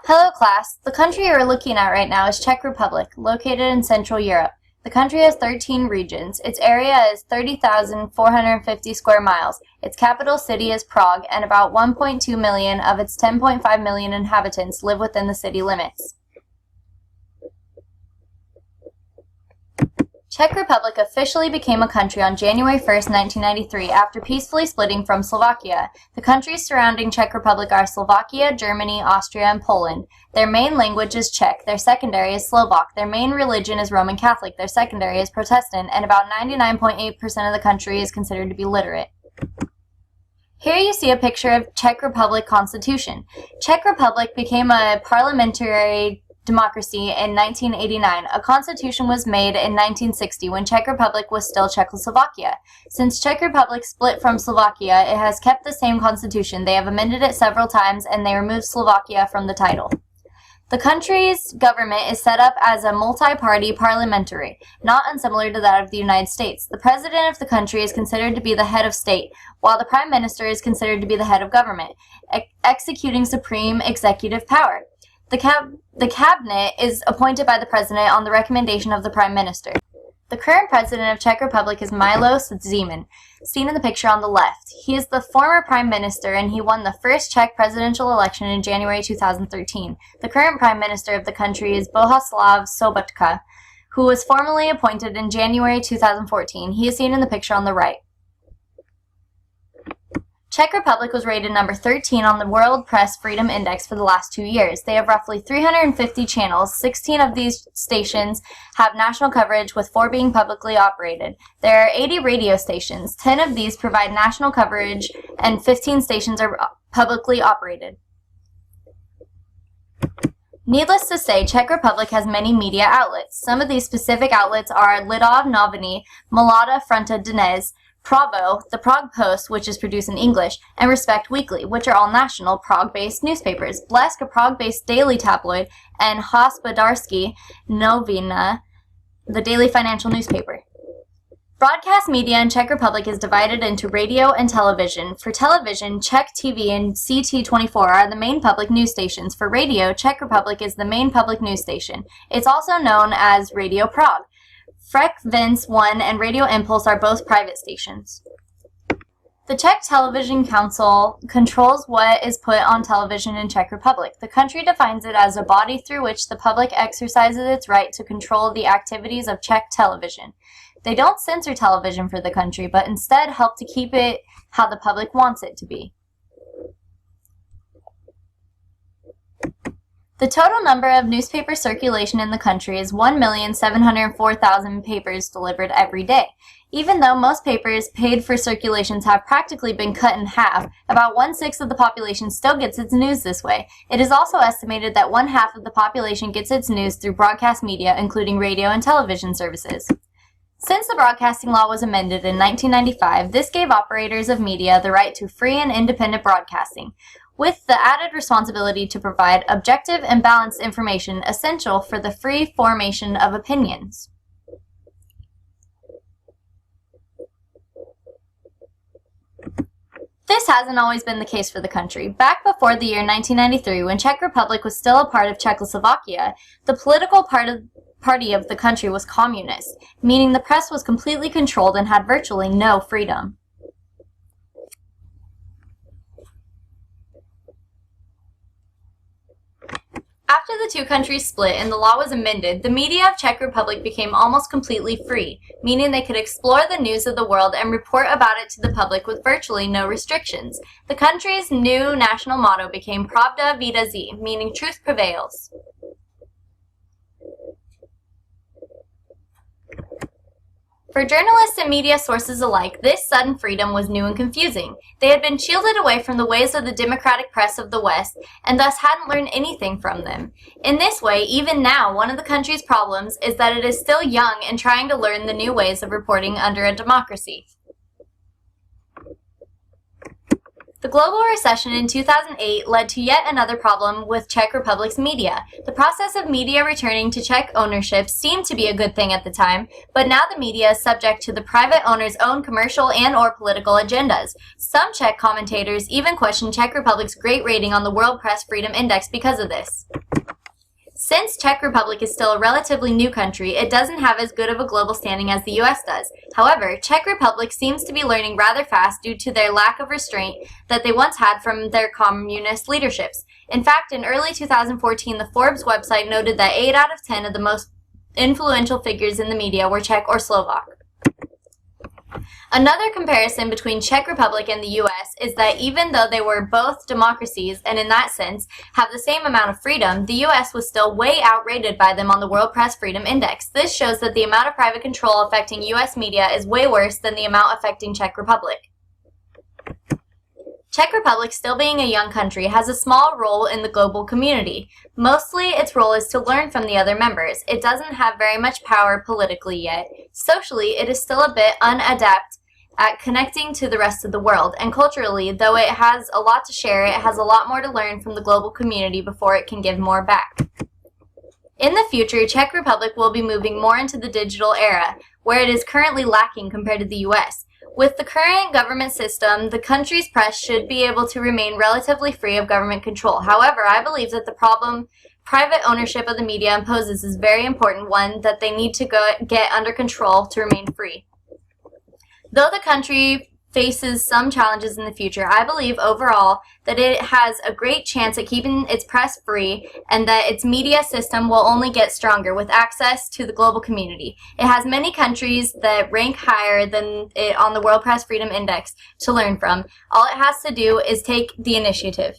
Hello class, the country you're looking at right now is Czech Republic, located in Central Europe. The country has 13 regions. Its area is 30,450 square miles. Its capital city is Prague, and about 1.2 million of its 10.5 million inhabitants live within the city limits. Czech Republic officially became a country on January 1, 1993, after peacefully splitting from Slovakia. The countries surrounding Czech Republic are Slovakia, Germany, Austria, and Poland. Their main language is Czech, their secondary is Slovak, their main religion is Roman Catholic, their secondary is Protestant, and about 99.8% of the country is considered to be literate. Here you see a picture of Czech Republic Constitution. Czech Republic became a parliamentary democracy in 1989. A constitution was made in 1960 when Czech Republic was still Czechoslovakia. Since Czech Republic split from Slovakia, it has kept the same constitution. They have amended it several times, and they removed Slovakia from the title. The country's government is set up as a multi-party parliamentary, not unsimilar to that of the United States. The president of the country is considered to be the head of state, while the prime minister is considered to be the head of government, executing supreme executive power. The cabinet is appointed by the president on the recommendation of the prime minister. The current president of Czech Republic is Milos Zeman, seen in the picture on the left. He is the former prime minister, and he won the first Czech presidential election in January 2013. The current prime minister of the country is Bohuslav Sobotka, who was formally appointed in January 2014. He is seen in the picture on the right. Czech Republic was rated number 13 on the World Press Freedom Index for the last 2 years. They have roughly 350 channels. 16 of these stations have national coverage, with 4 being publicly operated. There are 80 radio stations. 10 of these provide national coverage, and 15 stations are publicly operated. Needless to say, Czech Republic has many media outlets. Some of these specific outlets are Lidov Noviny, Mlada Fronta Dnes, Pravo, the Prague Post, which is produced in English, and Respect Weekly, which are all national Prague-based newspapers, Blesk, a Prague-based daily tabloid, and Hospodářské noviny, the daily financial newspaper. Broadcast media in Czech Republic is divided into radio and television. For television, Czech TV and CT24 are the main public news stations. For radio, Czech Republic is the main public news station. It's also known as Radio Prague. Frekvence 1 and Radio Impulse are both private stations. The Czech Television Council controls what is put on television in Czech Republic. The country defines it as a body through which the public exercises its right to control the activities of Czech television. They don't censor television for the country, but instead help to keep it how the public wants it to be. The total number of newspaper circulation in the country is 1,704,000 papers delivered every day. Even though most papers paid for circulations have practically been cut in half, about 1/6 of the population still gets its news this way. It is also estimated that 1/2 of the population gets its news through broadcast media, including radio and television services. Since the broadcasting law was amended in 1995, this gave operators of media the right to free and independent broadcasting, with the added responsibility to provide objective and balanced information essential for the free formation of opinions. This hasn't always been the case for the country. Back before the year 1993, when Czech Republic was still a part of Czechoslovakia, the political party of the country was communist, meaning the press was completely controlled and had virtually no freedom. After the two countries split and the law was amended, the media of Czech Republic became almost completely free, meaning they could explore the news of the world and report about it to the public with virtually no restrictions. The country's new national motto became Pravda vítězí, meaning truth prevails. For journalists and media sources alike, this sudden freedom was new and confusing. They had been shielded away from the ways of the democratic press of the West, and thus hadn't learned anything from them. In this way, even now, one of the country's problems is that it is still young and trying to learn the new ways of reporting under a democracy. The global recession in 2008 led to yet another problem with Czech Republic's media. The process of media returning to Czech ownership seemed to be a good thing at the time, but now the media is subject to the private owner's own commercial and/or political agendas. Some Czech commentators even question Czech Republic's great rating on the World Press Freedom Index because of this. Since Czech Republic is still a relatively new country, it doesn't have as good of a global standing as the US does. However, Czech Republic seems to be learning rather fast due to their lack of restraint that they once had from their communist leaderships. In fact, in early 2014, the Forbes website noted that 8 out of 10 of the most influential figures in the media were Czech or Slovak. Another comparison between Czech Republic and the US is that even though they were both democracies and in that sense have the same amount of freedom, the US was still way outrated by them on the World Press Freedom Index. This shows that the amount of private control affecting US media is way worse than the amount affecting Czech Republic. Czech Republic, still being a young country, has a small role in the global community. Mostly, its role is to learn from the other members. It doesn't have very much power politically yet. Socially, it is still a bit unadept at connecting to the rest of the world. And culturally, though it has a lot to share, it has a lot more to learn from the global community before it can give more back. In the future, Czech Republic will be moving more into the digital era, where it is currently lacking compared to the US. With the current government system, the country's press should be able to remain relatively free of government control. However, I believe that the problem private ownership of the media imposes is a very important one that they need to get under control to remain free. Though the country faces some challenges in the future, I believe overall that it has a great chance at keeping its press free and that its media system will only get stronger with access to the global community. It has many countries that rank higher than it on the World Press Freedom Index to learn from. All it has to do is take the initiative.